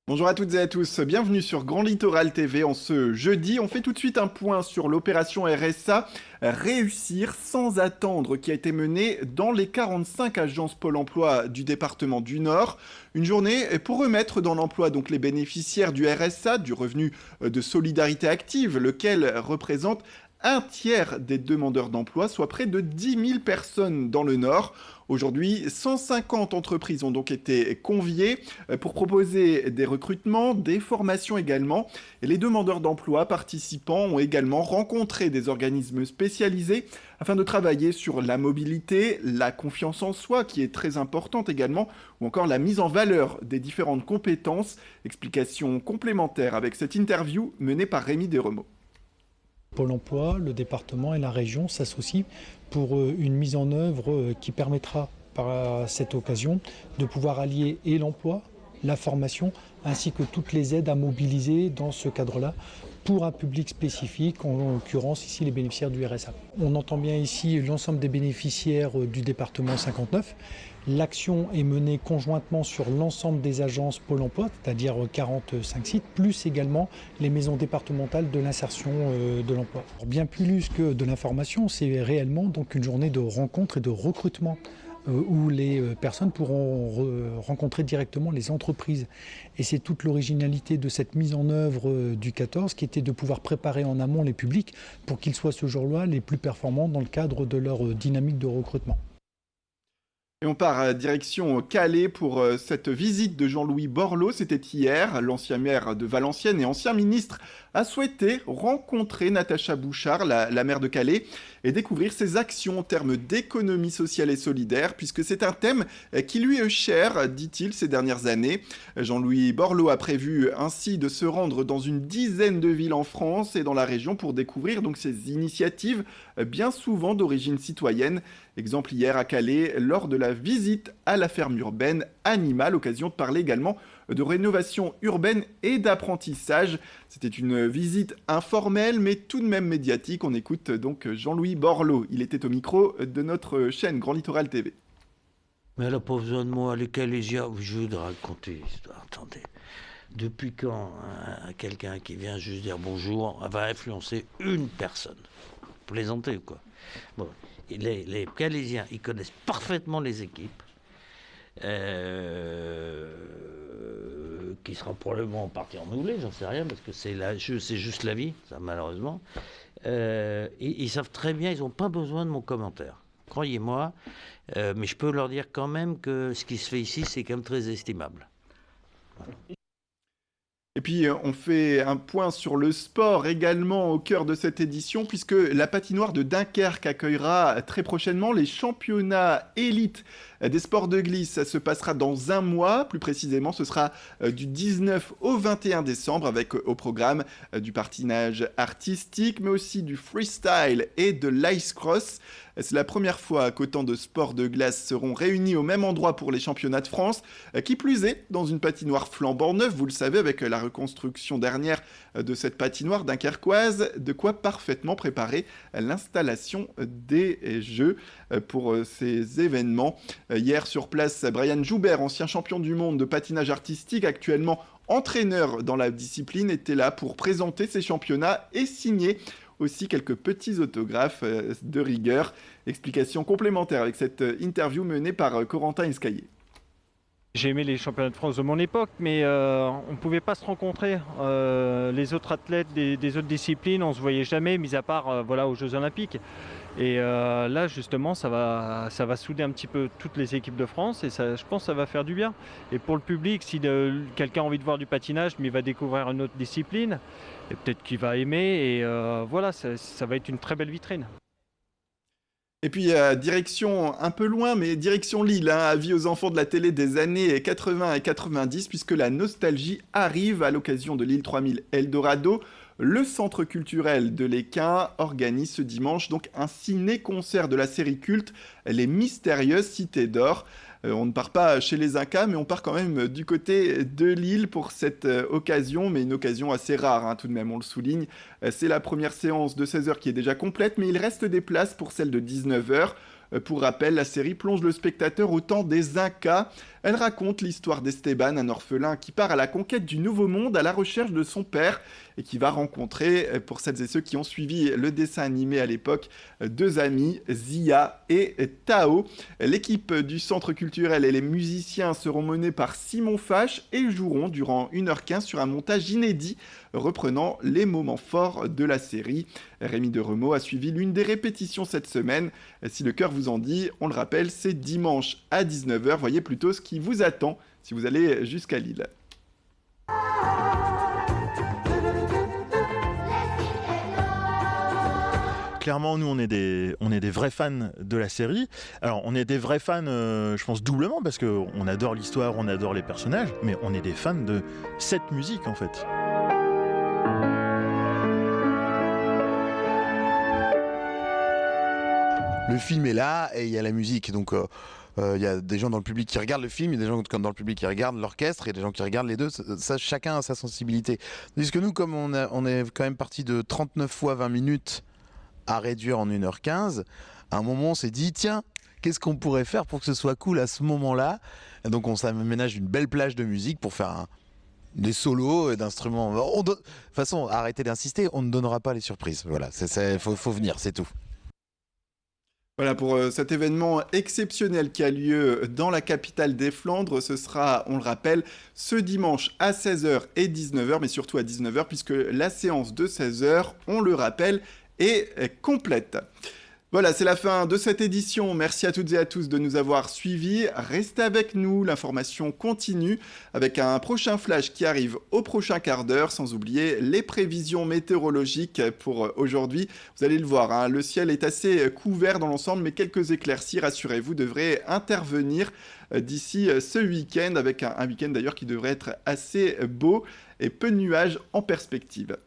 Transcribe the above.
Bonjour à toutes et à tous, bienvenue sur Grand Littoral TV. En ce jeudi, on fait tout de suite un point sur l'opération RSA Réussir sans attendre qui a été menée dans les 45 agences Pôle emploi du département du Nord. Une journée pour remettre dans l'emploi donc les bénéficiaires du RSA, du revenu de solidarité active, lequel représente un tiers des demandeurs d'emploi, soit près de 10 000 personnes dans le Nord. Aujourd'hui, 150 entreprises ont donc été conviées pour proposer des recrutements, des formations également. Et les demandeurs d'emploi participants ont également rencontré des organismes spécialisés afin de travailler sur la mobilité, la confiance en soi qui est très importante également, ou encore la mise en valeur des différentes compétences. Explication complémentaire avec cette interview menée par Rémi Desremeaux. Pôle emploi, le département et la région s'associent pour une mise en œuvre qui permettra par cette occasion de pouvoir allier et l'emploi, la formation, ainsi que toutes les aides à mobiliser dans ce cadre-là pour un public spécifique, en l'occurrence ici les bénéficiaires du RSA. On entend bien ici l'ensemble des bénéficiaires du département 59. L'action est menée conjointement sur l'ensemble des agences Pôle emploi, c'est-à-dire 45 sites, plus également les maisons départementales de l'insertion de l'emploi. Bien plus que de l'information, c'est réellement donc une journée de rencontre et de recrutement où les personnes pourront rencontrer directement les entreprises. Et c'est toute l'originalité de cette mise en œuvre du 14 qui était de pouvoir préparer en amont les publics pour qu'ils soient ce jour-là les plus performants dans le cadre de leur dynamique de recrutement. Et on part à direction Calais pour cette visite de Jean-Louis Borloo. C'était hier. L'ancien maire de Valenciennes et ancien ministre a souhaité rencontrer Natacha Bouchard, la maire de Calais, et découvrir ses actions en termes d'économie sociale et solidaire, puisque c'est un thème qui lui est cher, dit-il, ces dernières années. Jean-Louis Borloo a prévu ainsi de se rendre dans une dizaine de villes en France et dans la région pour découvrir donc ces initiatives, bien souvent d'origine citoyenne. Exemple hier à Calais, lors de la visite à la ferme urbaine Anima, l'occasion de parler également de rénovation urbaine et d'apprentissage. C'était une visite informelle mais tout de même médiatique. On écoute donc Jean-Louis Borloo. Il était au micro de notre chaîne Grand Littoral TV. Mais elle n'a pas besoin de moi, les Calaisiens, je vais te raconter l'histoire. Attendez, depuis quand quelqu'un qui vient juste dire bonjour va influencer une personne? Plaisanter ou quoi? Bon, les Calaisiens, ils connaissent parfaitement les équipes, qui sera probablement en partie renouvelée, j'en sais rien, parce que c'est juste la vie, ça malheureusement. Ils savent très bien, ils n'ont pas besoin de mon commentaire. Croyez-moi, mais je peux leur dire quand même que ce qui se fait ici, c'est quand même très estimable. Voilà. Et puis, on fait un point sur le sport également au cœur de cette édition, puisque la patinoire de Dunkerque accueillera très prochainement les championnats élites des sports de glisse. Ça se passera dans un mois, plus précisément, ce sera du 19 au 21 décembre, avec au programme du patinage artistique, mais aussi du freestyle et de l'ice cross. C'est la première fois qu'autant de sports de glace seront réunis au même endroit pour les championnats de France, qui plus est dans une patinoire flambant neuve, vous le savez, avec la reconstruction dernière de cette patinoire dunkerquoise, de quoi parfaitement préparer l'installation des Jeux pour ces événements. Hier sur place, Brian Joubert, ancien champion du monde de patinage artistique, actuellement entraîneur dans la discipline, était là pour présenter ces championnats et signer aussi quelques petits autographes de rigueur. Explication complémentaire avec cette interview menée par Corentin Escaillé. J'ai aimé les championnats de France de mon époque, mais on ne pouvait pas se rencontrer. Les autres athlètes des autres disciplines, on ne se voyait jamais, mis à part voilà, aux Jeux Olympiques. Et là, justement, ça va souder un petit peu toutes les équipes de France et ça, je pense que ça va faire du bien. Et pour le public, si quelqu'un a envie de voir du patinage, mais il va découvrir une autre discipline, et peut-être qu'il va aimer. Et voilà, ça va être une très belle vitrine. Et puis, direction un peu loin, mais direction Lille, hein, avis aux enfants de la télé des années 80 et 90, puisque la nostalgie arrive à l'occasion de Lille 3000 Eldorado. Le centre culturel de l'Équin organise ce dimanche donc un ciné-concert de la série culte Les Mystérieuses Cités d'Or. On ne part pas chez les Incas, mais on part quand même du côté de Lille pour cette occasion, mais une occasion assez rare, hein, tout de même, on le souligne. C'est la première séance de 16 heures qui est déjà complète, mais il reste des places pour celle de 19 heures. Pour rappel, la série plonge le spectateur au temps des Incas, Elle raconte l'histoire d'Esteban, un orphelin qui part à la conquête du Nouveau Monde à la recherche de son père et qui va rencontrer, pour celles et ceux qui ont suivi le dessin animé à l'époque, deux amis, Zia et Tao. L'équipe du centre culturel et les musiciens seront menés par Simon Fache et joueront durant 1h15 sur un montage inédit reprenant les moments forts de la série. Rémi Deremaux a suivi l'une des répétitions cette semaine. Si le cœur vous en dit, on le rappelle, c'est dimanche à 19h. Voyez plutôt ce qui vous attend si vous allez jusqu'à Lille. Clairement, nous, on est des vrais fans de la série. Alors, on est des vrais fans, je pense, doublement, parce qu'on adore l'histoire, on adore les personnages, mais on est des fans de cette musique, en fait. Le film est là et il y a la musique, donc il y a des gens dans le public qui regardent le film, il y a des gens dans le public qui regardent l'orchestre, il y a des gens qui regardent les deux, ça, chacun a sa sensibilité. Tandis que nous, comme on est quand même parti de 39 fois 20 minutes à réduire en 1h15, à un moment on s'est dit, tiens, qu'est-ce qu'on pourrait faire pour que ce soit cool à ce moment-là? Et donc on s'aménage une belle plage de musique pour faire des solos d'instruments. De toute façon, arrêtez d'insister, on ne donnera pas les surprises. Voilà, faut venir, c'est tout. Voilà pour cet événement exceptionnel qui a lieu dans la capitale des Flandres. Ce sera, on le rappelle, ce dimanche à 16h et 19h, mais surtout à 19h, puisque la séance de 16h, on le rappelle, est complète. Voilà, c'est la fin de cette édition. Merci à toutes et à tous de nous avoir suivis. Restez avec nous, l'information continue avec un prochain flash qui arrive au prochain quart d'heure, sans oublier les prévisions météorologiques pour aujourd'hui. Vous allez le voir, hein, le ciel est assez couvert dans l'ensemble, mais quelques éclaircies, rassurez-vous, devraient intervenir d'ici ce week-end, avec un week-end d'ailleurs qui devrait être assez beau et peu de nuages en perspective.